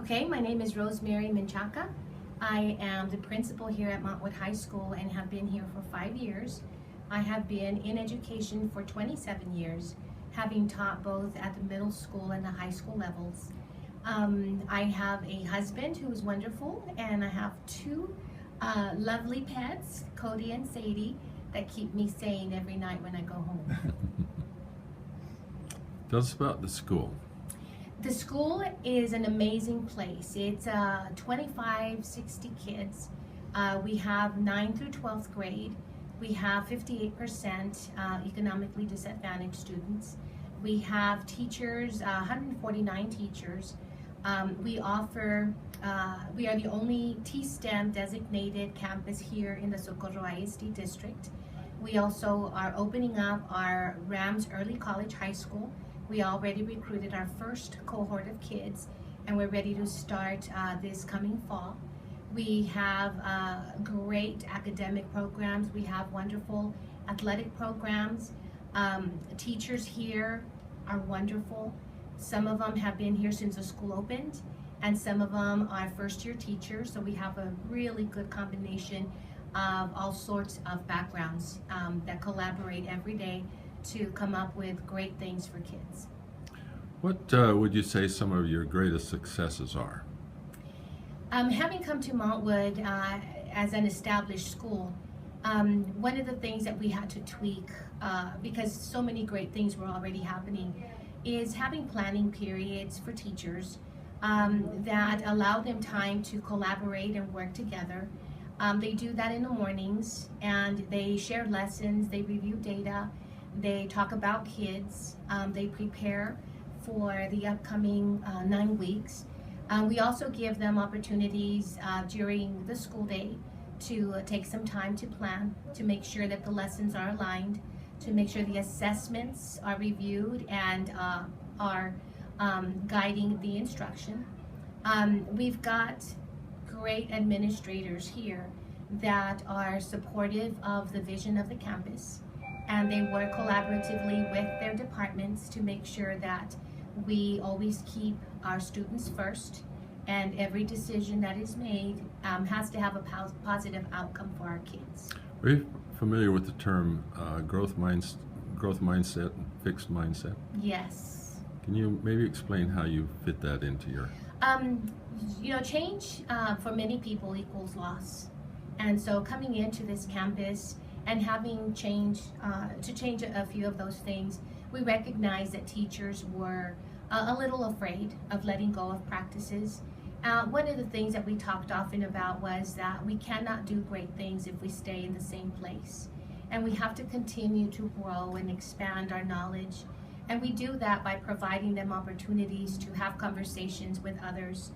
Okay, my name is Rosa Mirelez-Menchaca. I am the principal here at Montwood High School and have been here for 5 years. I have been in education for 27 years, having taught both at the middle school and the high school levels. I have a husband who is wonderful, and I have two lovely pets, Cody and Sadie, that keep me sane every night when I go home. Tell us about the school. The school is an amazing place. It's 25, 60 kids. We have 9th through 12th grade. We have 58% economically disadvantaged students. We have teachers, 149 teachers. We are the only T-STEM designated campus here in the Socorro ISD district. We also are opening up our Rams Early College High School. We already recruited our first cohort of kids, and we're ready to start this coming fall. We have great academic programs. We have wonderful athletic programs. Teachers here are wonderful. Some of them have been here since the school opened, and some of them are first-year teachers, so we have a really good combination of all sorts of backgrounds that collaborate every day to come up with great things for kids. What would you say some of your greatest successes are? Having come to Montwood as an established school, one of the things that we had to tweak, because so many great things were already happening, is having planning periods for teachers that allow them time to collaborate and work together. They do that in the mornings, and they share lessons, they review data, they talk about kids, they prepare for the upcoming 9 weeks. We also give them opportunities during the school day to take some time to plan, to make sure that the lessons are aligned, to make sure the assessments are reviewed and are guiding the instruction. We've got great administrators here that are supportive of the vision of the campus, and they work collaboratively with their departments to make sure that we always keep our students first, and every decision that is made has to have a positive outcome for our kids. Are you familiar with the term growth mindset and fixed mindset? Yes. Can you maybe explain how you fit that into your... Change for many people equals loss. And so coming into this campus and having change a few of those things, we recognize that teachers were a little afraid of letting go of practices. One of the things that we talked often about was that we cannot do great things if we stay in the same place. And we have to continue to grow and expand our knowledge. And we do that by providing them opportunities to have conversations with others.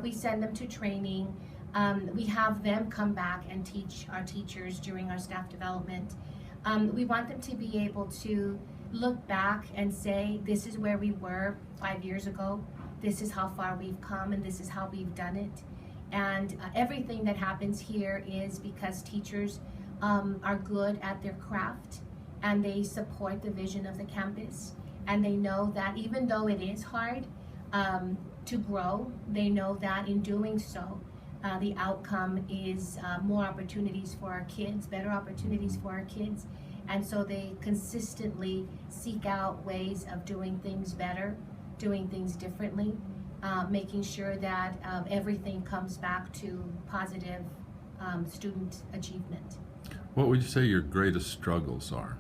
We send them to training. We have them come back and teach our teachers during our staff development. We want them to be able to look back and say, this is where we were 5 years ago, this is how far we've come, and this is how we've done it. And everything that happens here is because teachers are good at their craft, and they support the vision of the campus, and they know that even though it is hard to grow, they know that in doing so, the outcome is more opportunities for our kids, better opportunities for our kids. And so they consistently seek out ways of doing things better, doing things differently, making sure that everything comes back to positive student achievement. What would you say your greatest struggles are?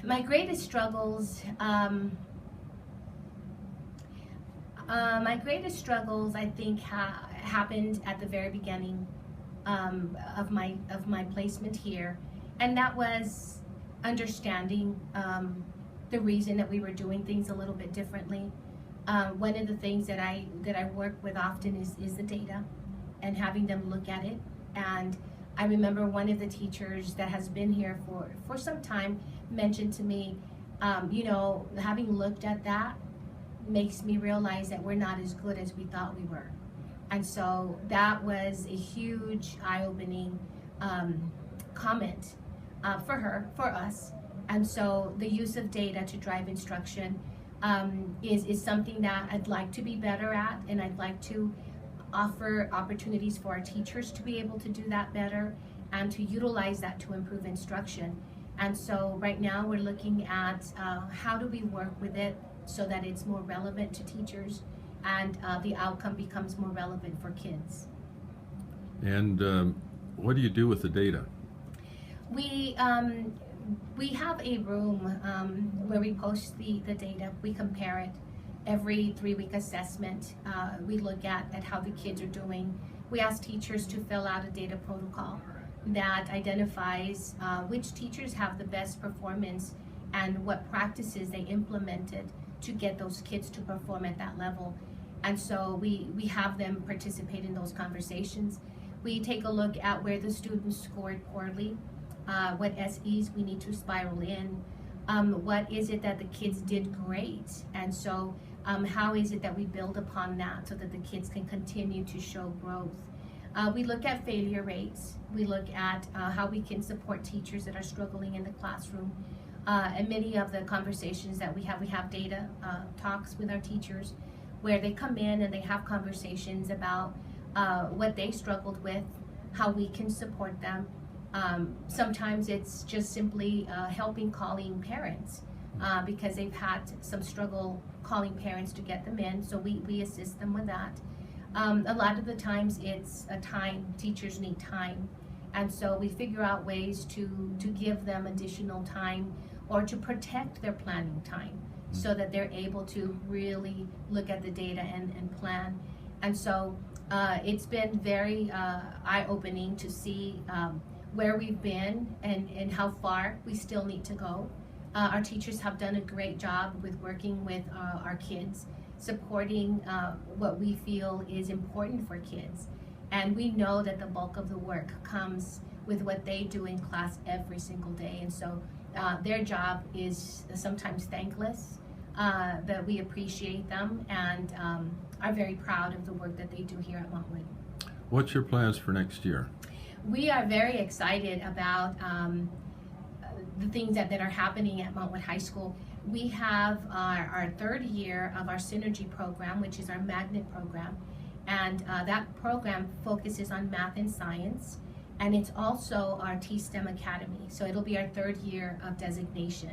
My greatest struggles, I think, happened at the very beginning of my placement here, and that was understanding the reason that we were doing things a little bit differently. One of the things that I work with often is the data, and having them look at it. And I remember one of the teachers that has been here for some time mentioned to me, having looked at that makes me realize that we're not as good as we thought we were. And so that was a huge eye-opening comment for us. And so the use of data to drive instruction is something that I'd like to be better at, and I'd like to offer opportunities for our teachers to be able to do that better and to utilize that to improve instruction. And so right now we're looking at how do we work with it so that it's more relevant to teachers and the outcome becomes more relevant for kids. And what do you do with the data? We have a room where we post the data. We compare it every 3-week assessment. We look at how the kids are doing. We ask teachers to fill out a data protocol that identifies which teachers have the best performance and what practices they implemented to get those kids to perform at that level. And so we have them participate in those conversations. We take a look at where the students scored poorly, what SEs we need to spiral in, what is it that the kids did great, and so how is it that we build upon that so that the kids can continue to show growth. We look at failure rates. We look at how we can support teachers that are struggling in the classroom. And many of the conversations that we have data talks with our teachers where they come in and they have conversations about what they struggled with, how we can support them. Sometimes it's just simply helping calling parents because they've had some struggle calling parents to get them in, so we assist them with that. A lot of the times it's time, teachers need time, and so we figure out ways to give them additional time or to protect their planning time so that they're able to really look at the data and plan. And so it's been very eye-opening to see where we've been and how far we still need to go. Our teachers have done a great job with working with our kids, supporting what we feel is important for kids. And we know that the bulk of the work comes with what they do in class every single day. And so their job is sometimes thankless, but we appreciate them and are very proud of the work that they do here at Montwood. What's your plans for next year? We are very excited about the things that are happening at Montwood High School. We have our 3rd year of our Synergy program, which is our magnet program. And that program focuses on math and science. And it's also our T-STEM Academy. So it'll be our 3rd year of designation.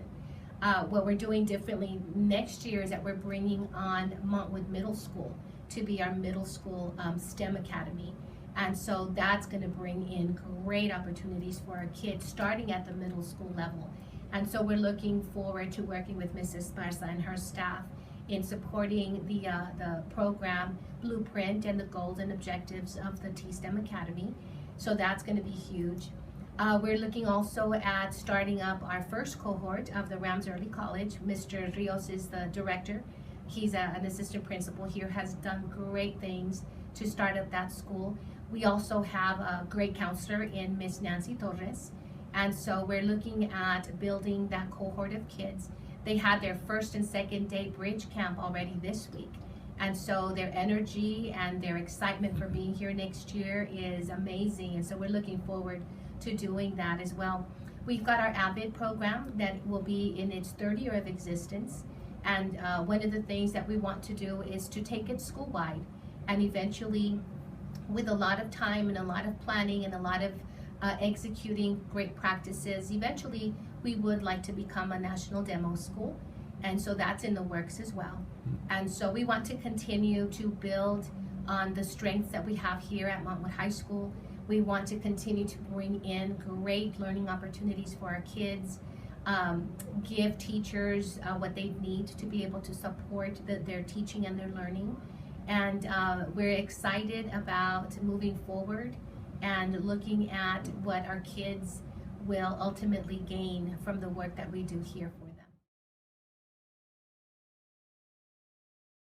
What we're doing differently next year is that we're bringing on Montwood Middle School to be our middle school STEM Academy. And so that's going to bring in great opportunities for our kids starting at the middle school level. And so we're looking forward to working with Mrs. Sparsa and her staff in supporting the program blueprint and the goals and objectives of the T-STEM Academy. So that's going to be huge. We're looking also at starting up our first cohort of the Rams Early College. Mr. Rios is the director. He's an assistant principal here, has done great things to start up that school. We also have a great counselor in Miss Nancy Torres. And so we're looking at building that cohort of kids. They had their 1st and 2nd day bridge camp already this week. And so their energy and their excitement for being here next year is amazing. And so we're looking forward to doing that as well. We've got our AVID program that will be in its 3rd year of existence. And one of the things that we want to do is to take it school-wide and eventually, with a lot of time and a lot of planning and a lot of executing great practices, eventually we would like to become a national demo school. And so that's in the works as well. And so we want to continue to build on the strengths that we have here at Montwood High School. We want to continue to bring in great learning opportunities for our kids, give teachers what they need to be able to support their teaching and their learning. And we're excited about moving forward and looking at what our kids will ultimately gain from the work that we do here.